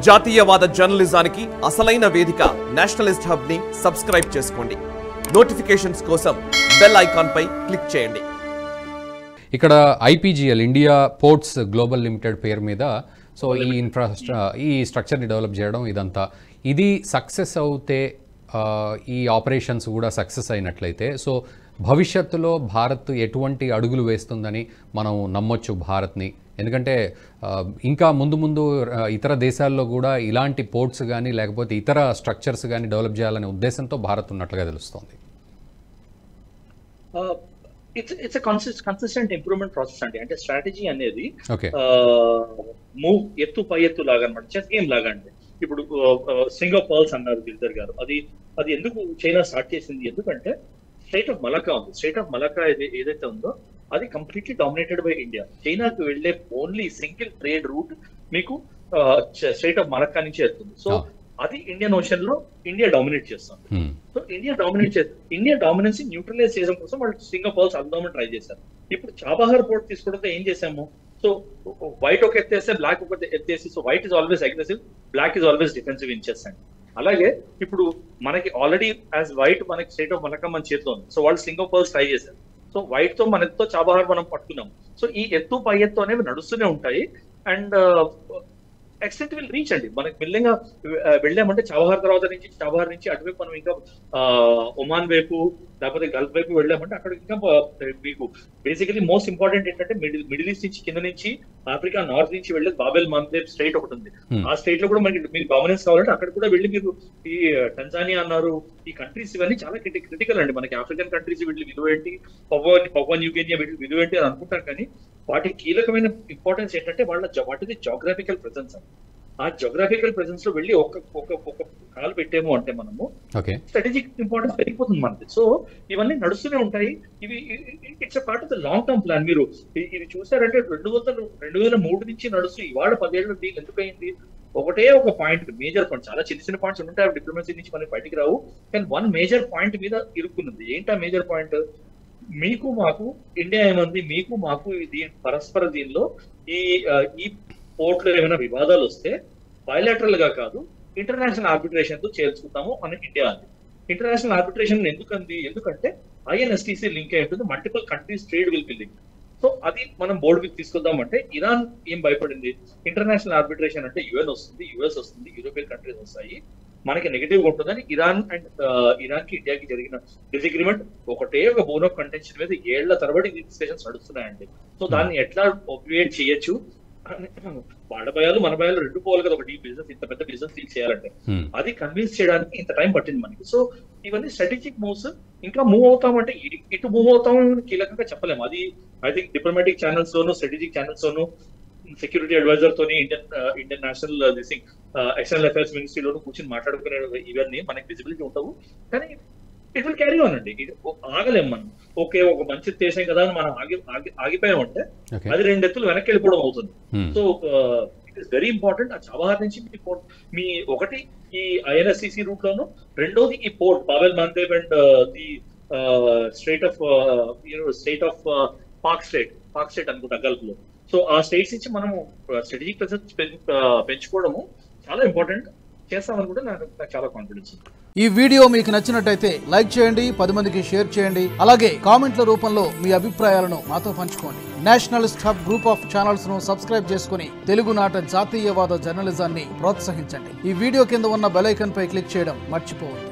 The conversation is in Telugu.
జాతీయవాద జర్నలిజానికి అసలైన వేదిక నేషనలిస్ట్ హబ్ ని సబ్స్క్రైబ్ చేసుకోండి. నోటిఫికేషన్స్ కోసం బెల్ ఐకాన్ పై క్లిక్ చేయండి. ఇక్కడ ఐపీజీఎల్ ఇండియా పోర్ట్స్ గ్లోబల్ లిమిటెడ్ పేరు మీద సో ఈ స్ట్రక్చర్ని డెవలప్ చేయడం ఇదంతా ఇది సక్సెస్ అవుతే ఈ ఆపరేషన్స్ కూడా సక్సెస్ అయినట్లయితే సో భవిష్యత్తులో భారత్ ఎటువంటి అడుగులు వేస్తుందని మనం నమ్మొచ్చు భారత్ని. ఎందుకంటే ఇంకా ముందు ఇతర దేశాల్లో కూడా ఇలాంటి పోర్ట్స్ కానీ లేకపోతే ఇతర స్ట్రక్చర్స్ కానీ డెవలప్ చేయాలనే ఉద్దేశంతో భారత్ ఉన్నట్లుగా తెలుస్తోంది. ఇట్స్ కన్సిస్టెంట్ ఇంప్రూవ్మెంట్ ప్రాసెస్ అండి. అంటే స్ట్రాటజీ అనేది మూవ్ ఎత్తు పై ఎత్తు లాగా అనమాట, చెస్ గేమ్ లాగా అండి. ఇప్పుడు స్ట్రింగ్ ఆఫ్ పర్ల్స్ అన్నారు గిరిధర్ గారు. అది ఎందుకు చైనా స్టార్ట్ చేసింది? ఎందుకంటే స్ట్రైట్ ఆఫ్ మలక్కా ఉంది. స్ట్రైట్ ఆఫ్ మలక్కా ఏదైతే ఉందో అది కంప్లీట్లీ డామినేటెడ్ బై ఇండియా. చైనాకి వెళ్లే ఓన్లీ సింగిల్ ట్రేడ్ రూట్ మీకు స్ట్రైట్ ఆఫ్ మలక్కా నుంచి వెళ్తుంది. సో అది ఇండియన్ ఓషన్ లో ఇండియా డామినేట్ చేస్తుంది. సో ఇండియా డామినెన్స్ న్యూట్రలైజ్ చేయడం కోసం వాళ్ళు స్ట్రింగ్ ఆఫ్ పర్ల్స్ అర్థమని ట్రై చేశారు. ఇప్పుడు చాబహార్ పోర్ట్ తీసుకోవడంతో ఏం చేశాము? సో వైట్ ఒక ఎత్తేస్తే బ్లాక్ ఒక ఎత్తేసి, so white is always aggressive, black is always defensive ఇచ్చేస్తాండి. అలాగే ఇప్పుడు మనకి ఆల్రెడీ యాజ్ వైట్ మనకి స్టేట్ ఆఫ్ మలక్కా మన చేతిలో ఉంది. సో వాళ్ళు స్ట్రింగ్ ఆఫ్ పర్ల్స్ ట్రై చేశారు. సో వైట్ తో మన ఎత్తుతో చాబహార్ మనం పట్టుకున్నాం. సో ఈ ఎత్తు పై ఎత్తు అనేవి నడుస్తూనే ఉంటాయి అండ్ ఎక్స్టెంట్ విల్ రీచ్ అండి. మనకి బిల్లింగ్ వెళ్ళామంటే చాబహార్ తర్వాత నుంచి చాబహార్ నుంచి అటువైపు మనం ఇంకా ఒమాన్ వైపు లేకపోతే గల్ఫ్ వైపు వెళ్ళామంటే అక్కడ ఇంకా మీకు బేసికలీ మోస్ట్ ఇంపార్టెంట్ ఏంటంటే మిడిల్ ఈస్ట్ నుంచి కింద నుంచి ఆఫ్రికా నార్త్ నుంచి వెళ్ళేది బాబెల్ మందేబ్ స్ట్రైట్ ఒకటి ఉంది. ఆ స్ట్రైట్ లో కూడా మనకి మీకు డామినెన్స్ కావాలంటే అక్కడ కూడా వెళ్ళి మీరు ఈ టంజానియా అన్నారు, ఈ కంట్రీస్ ఇవన్నీ చాలా క్రిటికల్ అండి. మనకి ఆఫ్రికన్ కంట్రీస్ వీళ్ళు విలువ ఏంటి, పపువా న్యూ గినియా వీళ్ళు విలువ ఏంటి అని అనుకుంటారు. కానీ వాటి కీలకమైన ఇంపార్టెన్స్ ఏంటంటే వాటిది జోగ్రాఫికల్ ప్రెసెన్స్ అని. ఆ జోగ్రాఫికల్ ప్రెసెన్స్ లో వెళ్ళి ఒక కాలు పెట్టేమో అంటే మనము స్ట్రాటజిక్ ఇంపార్టెన్స్ పెరిగిపోతుంది మనది. సో ఇవన్నీ నడుస్తూనే ఉంటాయి. ఇవి it's part of the long term plan. మీరు ఇది చూసారంటే 2003 నుంచి నడుస్తూ ఇవాళ 10 ఏళ్ళ డీల్ ఎందుకు అయింది? ఒకటే ఒక పాయింట్, మేజర్ పాయింట్, చాలా చిన్న పాయింట్స్ ఉంటాయి డిప్లొమసీ నుంచి మనకి బయటికి రావు, కానీ వన్ మేజర్ పాయింట్ మీద ఇరుక్కున్నది. ఏంటా మేజర్ పాయింట్? మీకు మాకు ఇండియా ఏమంది, మీకు మాకు పరస్పర దీనిలో ఈ పోర్ట్ లో ఏమైనా వివాదాలు వస్తే బయలాటరల్ గా కాదు ఇంటర్నేషనల్ ఆర్బిట్రేషన్ తో చేర్చుకుంటాము అని ఇండియా అంది. ఇంటర్నేషనల్ ఆర్బిట్రేషన్ ఎందుకంది? ఎందుకంటే ఐఎన్ఎస్టీసీ లింక్ అయి ఉంటుంది, multiple countries trade will be link. So అది మనం బోర్డు మీద తీసుకొద్దామంటే ఇరాన్ ఏం భయపడింది? ఇంటర్నేషనల్ ఆర్బిట్రేషన్ అంటే యుఎన్ వస్తుంది, యుఎస్ వస్తుంది, యూరోపియన్ కంట్రీస్ వస్తాయి, మనకి నెగిటివ్ గా ఉంటుందని ఇరాన్ కి ఇండియాకి జరిగిన డిసగ్రిమెంట్ ఒకటే ఒక బోన్ ఆఫ్ కంటెన్షన్ మీద ఏళ్ల తరబడి డిస్కషన్స్ నడుస్తున్నాయండి. సో దాన్ని ఎట్లా ఒపియేట్ చేయొచ్చు? వాళ్ళ భయాలు మన భయాలు రెండు పోవాలి కదా. ఒకటి బిజినెస్, ఇంత పెద్ద బిజినెస్ డీల్ చేయాలంటే అది కన్విన్స్ చేయడానికి ఇంత టైం పట్టింది మనకి. సో ఇవన్నీ స్ట్రాటజిక్ మూవ్స్. ఇంకా మూవ్ అవుతామంటే ఇటు మూవ్ అవుతాం కీలకంగా చెప్పలేము. అది ఐ థింక్ డిప్లొమాటిక్ ఛానల్స్ లోను, స్ట్రాటజిక్ ఛానల్స్ లోను, సెక్యూరిటీ అడ్వైజర్ తోని ఇండియన్ నేషనల్ ఎక్స్టర్నల్ అఫైర్స్ మినిస్ట్రీలోను కూర్చొని మాట్లాడుకునే ఇవన్నీ మనకి విజిబిలిటీ ఉండవు. కానీ ఇట్ విల్ క్యారీ ఆన్ అండి. ఇది ఆగలేం మనం. ఓకే ఒక మంచి దేశం కదా అని మనం ఆగిపోయామంటే అది 2 ఎత్తులు వెనక్కి వెళ్ళిపోవడం అవుతుంది. So it is very important. ఆ చాబహార్ నుంచి మీ ఒకటి ఈ ఐఎన్ఎస్సిసి రూట్ లోను, రెండోది ఈ port Bab el Mandeb and the strait of Palk strait అనుకుంటా గల్ఫ్ లో. సో ఆ స్టేట్స్ నుంచి మనము స్ట్రాటజిక్ ప్రెసెన్స్ పెంచుకోవడము చాలా ఇంపార్టెంట్. చేస్తామనుకుంటే నాకు చాలా కాన్ఫిడెన్స్ ఉంది. ఈ వీడియో మీకు నచ్చినట్టయితే లైక్ చేయండి, 10 మందికి షేర్ చేయండి. అలాగే కామెంట్ల రూపంలో మీ అభిప్రాయాలను మాతో పంచుకోండి. Nationalist hub group of channels ను సబ్స్క్రైబ్ చేసుకుని తెలుగునాట జాతీయవాద జర్నలిజాన్ని ప్రోత్సహించండి. ఈ వీడియో కింద ఉన్న బెల్ ఐకాన్ పై క్లిక్ చేయడం మర్చిపోవద్దు.